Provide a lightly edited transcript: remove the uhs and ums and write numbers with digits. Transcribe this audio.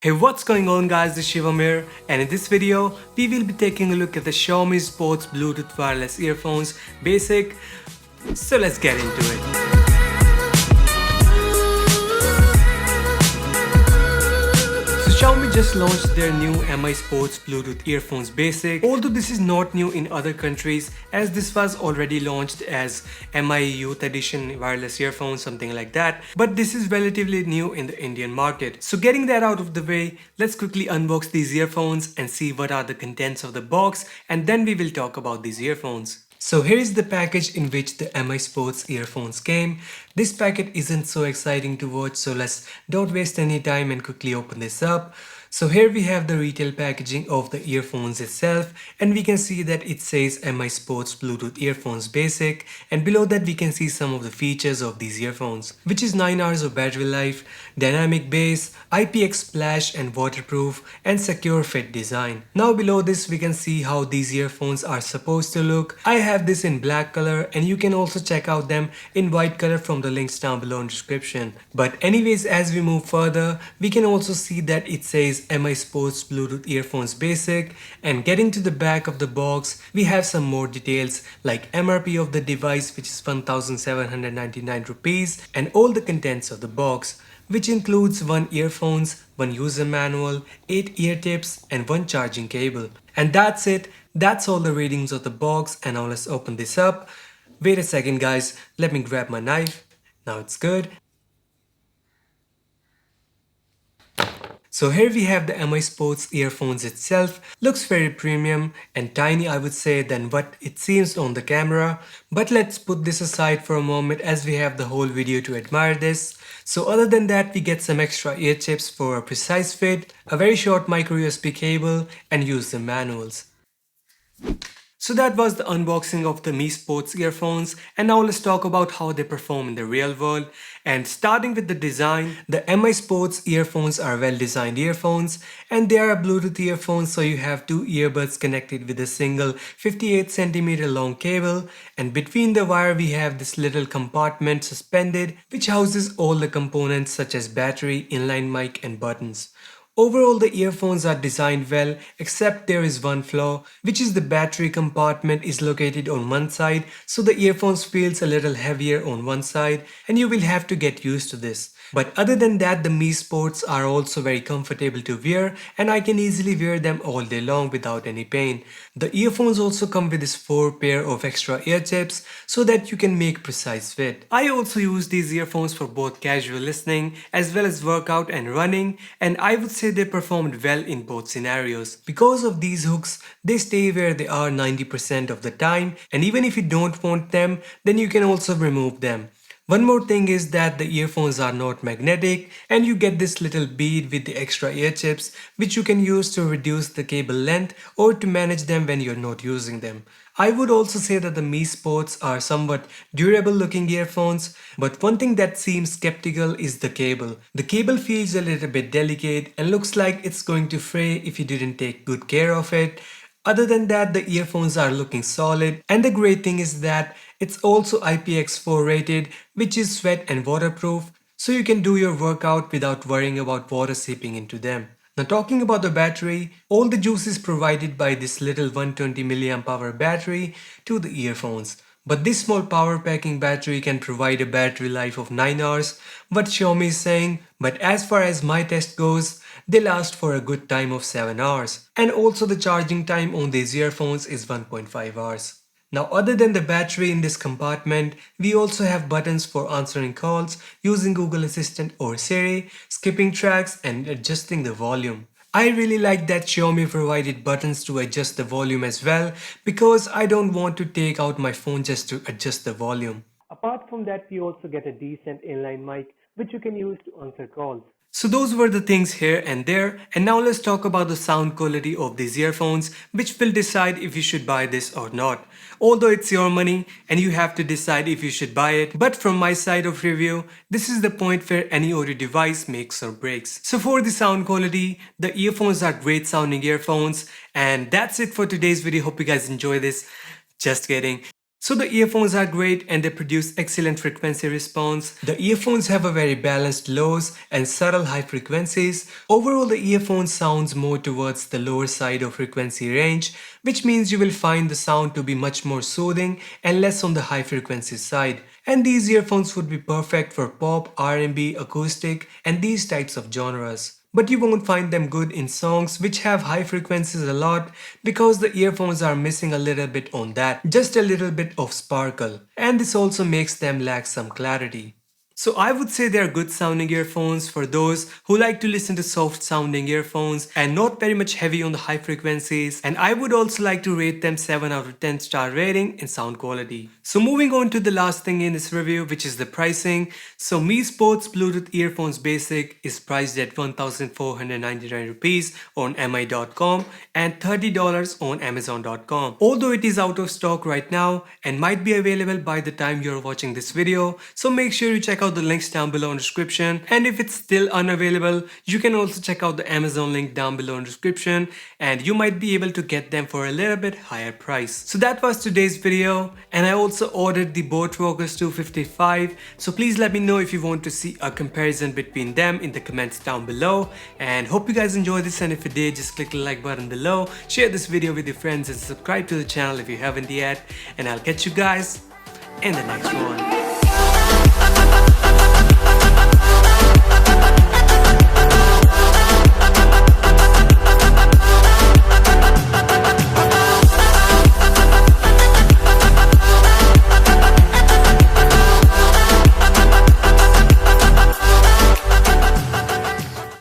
Hey, what's going on guys, this is Shivam here, and in this video we will be taking a look at the Xiaomi Sports Bluetooth wireless earphones basic. So let's get into it. So Xiaomi just launched their new Mi Sports Bluetooth earphones basic, although this is not new in other countries as this was already launched as Mi Youth Edition wireless earphones, something like that, but this is relatively new in the Indian market. So getting that out of the way, let's quickly unbox these earphones and see what are the contents of the box, and then we will talk about these earphones. So here is the package in which the Mi Sports earphones came. This packet isn't so exciting to watch, so let's don't waste any time and quickly open this up. So here we have the retail packaging of the earphones itself, and we can see that it says Mi Sports Bluetooth earphones basic, and below that we can see some of the features of these earphones, which is 9 hours of battery life, dynamic bass, IPX splash and waterproof, and secure fit design. Now below this we can see how these earphones are supposed to look. I have this in black color, and you can also check out them in white color from the links down below in description. But anyways, as we move further, we can also see that it says Mi Sports Bluetooth earphones basic, and getting to the back of the box we have some more details like MRP of the device, which is 1799 rupees, and all the contents of the box, which includes 1 earphones, 1 user manual, 8 ear tips, and 1 charging cable. And that's it. That's all the readings of the box, and now let's open this up. Wait a second guys, let me grab my knife. Now it's good. So here we have the Mi Sports earphones itself. Looks very premium and tiny, I would say, than what it seems on the camera. But let's put this aside for a moment as we have the whole video to admire this. So other than that, we get some extra ear chips for a precise fit, a very short micro USB cable, and user manuals. So that was the unboxing of the Mi Sports earphones, and now let's talk about how they perform in the real world. And starting with the design, the Mi Sports earphones are well designed earphones, and they are Bluetooth earphones, so you have 2 earbuds connected with a single 58cm long cable, and between the wire we have this little compartment suspended which houses all the components such as battery, inline mic, and buttons. Overall, the earphones are designed well, except there is one flaw, which is the battery compartment is located on one side, so the earphones feels a little heavier on one side, and you will have to get used to this. But other than that, the Mi Sports are also very comfortable to wear, and I can easily wear them all day long without any pain. The earphones also come with this 4 pair of extra ear tips so that you can make precise fit. I also use these earphones for both casual listening as well as workout and running, and I would say they performed well in both scenarios. Because of these hooks, they stay where they are 90% of the time, and even if you don't want them, then you can also remove them. One more thing is that the earphones are not magnetic, and you get this little bead with the extra ear chips which you can use to reduce the cable length or to manage them when you're not using them. I would also say that the Mi Sports are somewhat durable looking earphones, but one thing that seems skeptical is the cable. The cable feels a little bit delicate and looks like it's going to fray if you didn't take good care of it. Other than that, the earphones are looking solid, and the great thing is that it's also IPX4 rated, which is sweat and waterproof, so you can do your workout without worrying about water seeping into them. Now talking about the battery, all the juice is provided by this little 120 mAh battery to the earphones. But this small power packing battery can provide a battery life of 9 hours, what Xiaomi is saying, but as far as my test goes, they last for a good time of 7 hours. And also the charging time on these earphones is 1.5 hours. Now other than the battery in this compartment, we also have buttons for answering calls, using Google Assistant or Siri, skipping tracks, and adjusting the volume. I really like that Xiaomi provided buttons to adjust the volume as well, because I don't want to take out my phone just to adjust the volume. Apart from that, we also get a decent inline mic which you can use to answer calls. So those were the things here and there, and now let's talk about the sound quality of these earphones, which will decide if you should buy this or not. Although it's your money and you have to decide if you should buy it, but from my side of review, this is the point where any audio device makes or breaks. So for the sound quality, the earphones are great sounding earphones, and that's it for today's video. Hope you guys enjoy this. Just kidding. So the earphones are great and they produce excellent frequency response. The earphones have a very balanced lows and subtle high frequencies. Overall, the earphone sounds more towards the lower side of frequency range, which means you will find the sound to be much more soothing and less on the high frequency side. And these earphones would be perfect for pop, R&B, acoustic, and these types of genres. But you won't find them good in songs which have high frequencies a lot because the earphones are missing a little bit on that, just a little bit of sparkle. And this also makes them lack some clarity. So I would say they are good sounding earphones for those who like to listen to soft sounding earphones and not very much heavy on the high frequencies, and I would also like to rate them 7 out of 10 star rating in sound quality. So moving on to the last thing in this review, which is the pricing. So Mi Sports Bluetooth Earphones Basic is priced at 1,499 rupees on mi.com and $30 on amazon.com. Although it is out of stock right now and might be available by the time you're watching this video, so make sure you check out the links down below in the description, and if it's still unavailable, you can also check out the Amazon link down below in the description and you might be able to get them for a little bit higher price. So that was today's video, and I also ordered the Boat Walkers 255, so please let me know if you want to see a comparison between them in the comments down below, and hope you guys enjoyed this, and if you did, just click the like button below, share this video with your friends and subscribe to the channel if you haven't yet, and I'll catch you guys in the next one.